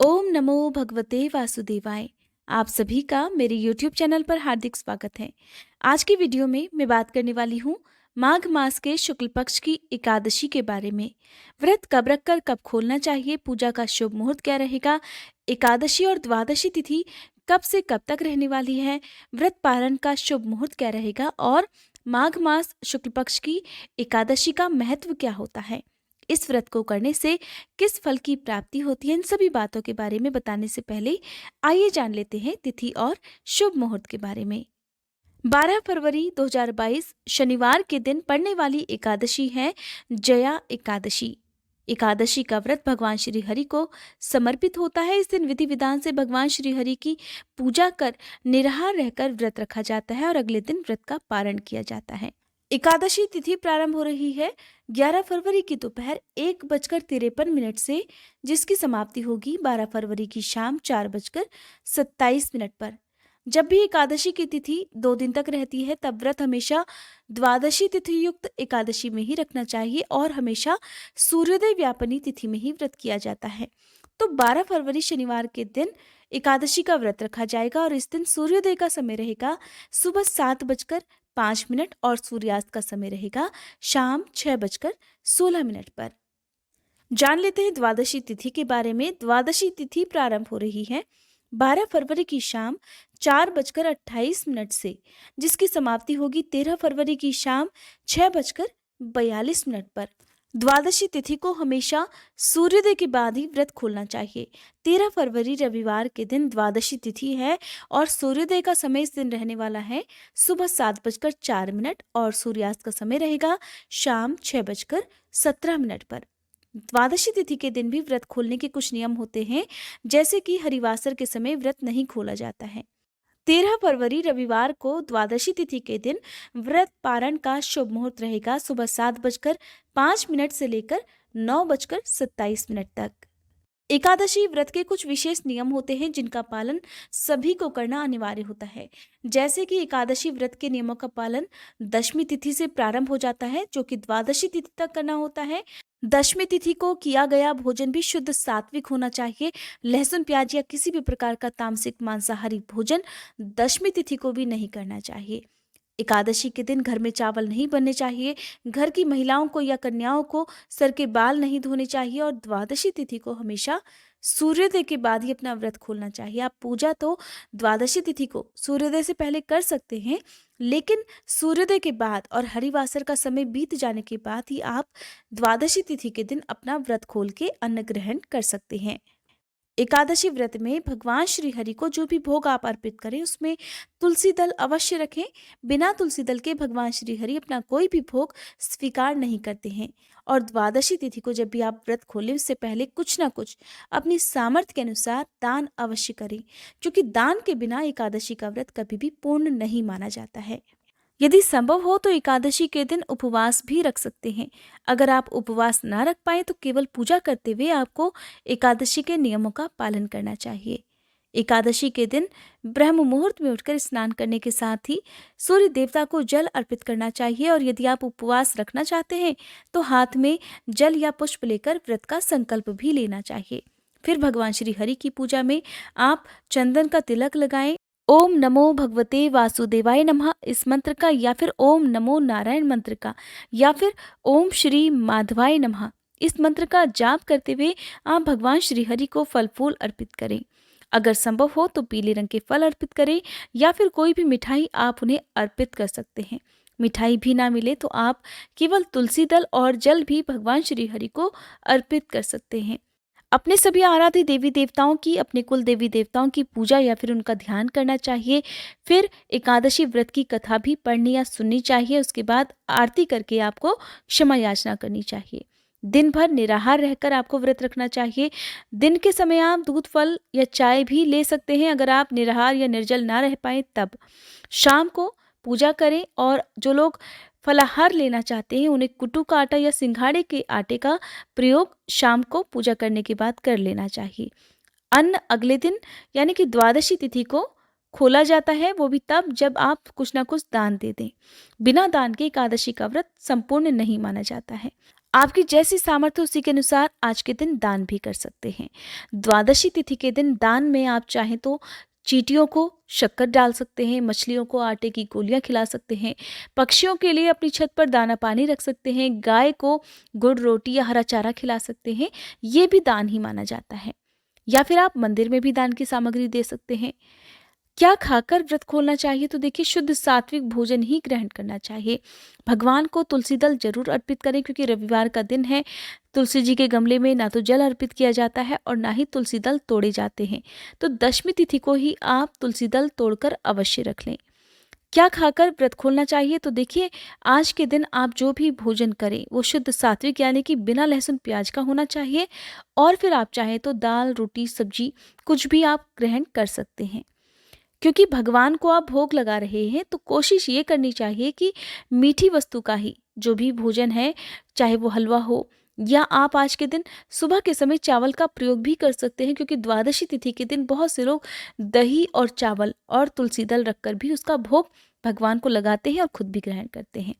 ओम नमो भगवते वासुदेवाय। आप सभी का मेरे YouTube चैनल पर हार्दिक स्वागत है। आज की वीडियो में मैं बात करने वाली हूँ माघ मास के शुक्ल पक्ष की एकादशी के बारे में। व्रत कब रखकर कब खोलना चाहिए, पूजा का शुभ मुहूर्त क्या रहेगा, एकादशी और द्वादशी तिथि कब से कब तक रहने वाली है, व्रत पारण का शुभ मुहूर्त क्या रहेगा और माघ मास शुक्ल पक्ष की एकादशी का महत्व क्या होता है, इस व्रत को करने से किस फल की प्राप्ति होती है, इन सभी बातों के बारे में बताने से पहले आइए जान लेते हैं तिथि और शुभ मुहूर्त के बारे में। 12 फरवरी 2022 शनिवार के दिन पड़ने वाली एकादशी है जया एकादशी। एकादशी का व्रत भगवान श्री हरि को समर्पित होता है। इस दिन विधि विधान से भगवान श्री हरि की पूजा कर निराहार रहकर व्रत रखा जाता है और अगले दिन व्रत का पारण किया जाता है। एकादशी तिथि प्रारंभ हो रही है 11 फरवरी की दोपहर 1:53 से, जिसकी समाप्ति होगी 12 फरवरी की शाम 4:27 पर। जब भी एकादशी की तिथि 2 दिन तक रहती है तब व्रत हमेशा द्वादशी तिथि युक्त एकादशी में ही रखना चाहिए और हमेशा सूर्योदय व्यापनी तिथि में ही व्रत किया जाता है। तो 12 फरवरी शनिवार के दिन एकादशी का व्रत रखा जाएगा और इस दिन सूर्योदय का समय रहेगा सुबह 7:05 और सूर्यास्त का समय रहेगा शाम 6:16 पर। जान लेते हैं द्वादशी तिथि के बारे में। द्वादशी तिथि प्रारंभ हो रही है 12 फरवरी की शाम 4:28 से, जिसकी समाप्ति होगी 13 फरवरी की शाम 6:42 पर। द्वादशी तिथि को हमेशा सूर्योदय के बाद ही व्रत खोलना चाहिए। 13 फरवरी रविवार के दिन द्वादशी तिथि है और सूर्योदय का समय इस दिन रहने वाला है सुबह 7:04 और सूर्यास्त का समय रहेगा शाम 6:17 पर। द्वादशी तिथि के दिन भी व्रत खोलने के कुछ नियम होते हैं, जैसे कि हरिवासर के समय व्रत नहीं खोला जाता है। 13 फरवरी रविवार को द्वादशी तिथि के दिन व्रत पारण का शुभ मुहूर्त रहेगा सुबह 7:05 से लेकर 9:27 तक। एकादशी व्रत के कुछ विशेष नियम होते हैं जिनका पालन सभी को करना अनिवार्य होता है। जैसे कि एकादशी व्रत के नियमों का पालन दशमी तिथि से प्रारंभ हो जाता है, जो कि द्वादशी तिथि तक करना होता है। दशमी तिथि को किया गया भोजन भी शुद्ध सात्विक होना चाहिए। लहसुन, प्याज या किसी भी प्रकार का तामसिक मांसाहारी भोजन दशमी तिथि को भी नहीं करना चाहिए। एकादशी के दिन घर में चावल नहीं बनने चाहिए। घर की महिलाओं को या कन्याओं को सर के बाल नहीं धोने चाहिए और द्वादशी तिथि को हमेशा सूर्योदय के बाद ही अपना व्रत खोलना चाहिए। आप पूजा तो द्वादशी तिथि को सूर्योदय से पहले कर सकते हैं, लेकिन सूर्योदय के बाद और हरिवासर का समय बीत जाने के बाद ही आप द्वादशी तिथि के दिन अपना व्रत खोल के अन्न ग्रहण कर सकते हैं। एकादशी व्रत में भगवान श्री हरि को जो भी भोग आप अर्पित करें उसमें तुलसी दल अवश्य रखें। बिना तुलसी दल के भगवान श्री हरि अपना कोई भी भोग स्वीकार नहीं करते हैं। और द्वादशी तिथि को जब भी आप व्रत खोलें उससे पहले कुछ ना कुछ अपनी सामर्थ्य के अनुसार दान अवश्य करें, क्योंकि दान के बिना एकादशी का व्रत कभी भी पूर्ण नहीं माना जाता है। यदि संभव हो तो एकादशी के दिन उपवास भी रख सकते हैं। अगर आप उपवास ना रख पाए तो केवल पूजा करते हुए आपको एकादशी के नियमों का पालन करना चाहिए। एकादशी के दिन ब्रह्म मुहूर्त में उठकर स्नान करने के साथ ही सूर्य देवता को जल अर्पित करना चाहिए और यदि आप उपवास रखना चाहते हैं तो हाथ में जल या पुष्प लेकर व्रत का संकल्प भी लेना चाहिए। फिर भगवान श्री हरि की पूजा में आप चंदन का तिलक लगाएं। ओम नमो भगवते वासुदेवाय नमः इस मंत्र का, या फिर ओम नमो नारायण मंत्र का, या फिर ओम श्री माधवाय नमः इस मंत्र का जाप करते हुए आप भगवान श्री हरि को फल फूल अर्पित करें। अगर संभव हो तो पीले रंग के फल अर्पित करें या फिर कोई भी मिठाई आप उन्हें अर्पित कर सकते हैं। मिठाई भी ना मिले तो आप केवल तुलसी दल और जल भी भगवान श्री हरि को अर्पित कर सकते हैं। अपने सभी आराध्य देवी देवताओं की, अपने कुल देवी देवताओं की पूजा या फिर उनका ध्यान करना चाहिए। फिर एकादशी व्रत की कथा भी पढ़नी या सुननी चाहिए। उसके बाद आरती करके आपको क्षमा याचना करनी चाहिए। दिन भर निराहार रहकर आपको व्रत रखना चाहिए। दिन के समय आप दूध, फल या चाय भी ले सकते हैं अगर आप निराहार या निर्जल ना रह पाए तब। शाम को पूजा करें और जो लोग फलाहार लेना चाहते हैं उन्हें कुट्टू का आटा या सिंघाड़े के आटे का प्रयोग शाम को पूजा करने के बाद कर लेना चाहिए। अन्न अगले दिन यानी कि द्वादशी तिथि को खोला जाता है, वो भी तब जब आप कुछ ना कुछ दान दे दें। बिना दान के एकादशी का व्रत संपूर्ण नहीं माना जाता है। आपकी जैसी सामर्थ्य उसी के अनुसार आज के दिन दान भी कर सकते हैं। द्वादशी तिथि के दिन दान में आप चाहें तो चींटियों को शक्कर डाल सकते हैं, मछलियों को आटे की गोलियां खिला सकते हैं, पक्षियों के लिए अपनी छत पर दाना पानी रख सकते हैं, गाय को गुड़ रोटी या हरा चारा खिला सकते हैं। ये भी दान ही माना जाता है। या फिर आप मंदिर में भी दान की सामग्री दे सकते हैं। क्या खाकर व्रत खोलना चाहिए? तो देखिए, शुद्ध सात्विक भोजन ही ग्रहण करना चाहिए। भगवान को तुलसी दल जरूर अर्पित करें, क्योंकि रविवार का दिन है। तुलसी जी के गमले में ना तो जल अर्पित किया जाता है और ना ही तुलसी दल तोड़े जाते हैं। तो दशमी तिथि को ही आप तुलसी दल तोड़कर अवश्य रख लें। क्या खाकर व्रत खोलना चाहिए? तो देखिए, आज के दिन आप जो भी भोजन करें वो शुद्ध सात्विक यानी कि बिना लहसुन प्याज का होना चाहिए। और फिर आप चाहें तो दाल रोटी सब्जी कुछ भी आप ग्रहण कर सकते हैं। क्योंकि भगवान को आप भोग लगा रहे हैं, तो कोशिश ये करनी चाहिए कि मीठी वस्तु का ही जो भी भोजन है, चाहे वो हलवा हो या आप आज के दिन सुबह के समय चावल का प्रयोग भी कर सकते हैं, क्योंकि द्वादशी तिथि के दिन बहुत से लोग दही और चावल और तुलसी दल रखकर भी उसका भोग भगवान को लगाते हैं और खुद भी ग्रहण करते हैं।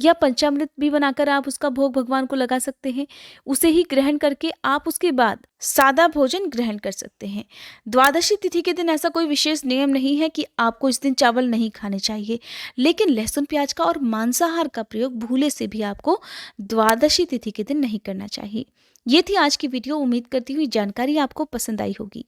या पंचामृत भी बनाकर आप उसका भोग भगवान को लगा सकते हैं। उसे ही ग्रहण करके आप उसके बाद सादा भोजन ग्रहण कर सकते हैं। द्वादशी तिथि के दिन ऐसा कोई विशेष नियम नहीं है कि आपको इस दिन चावल नहीं खाने चाहिए, लेकिन लहसुन प्याज का और मांसाहार का प्रयोग भूले से भी आपको द्वादशी तिथि के दिन नहीं करना चाहिए। ये थी आज की वीडियो। उम्मीद करती हुई जानकारी आपको पसंद आई होगी।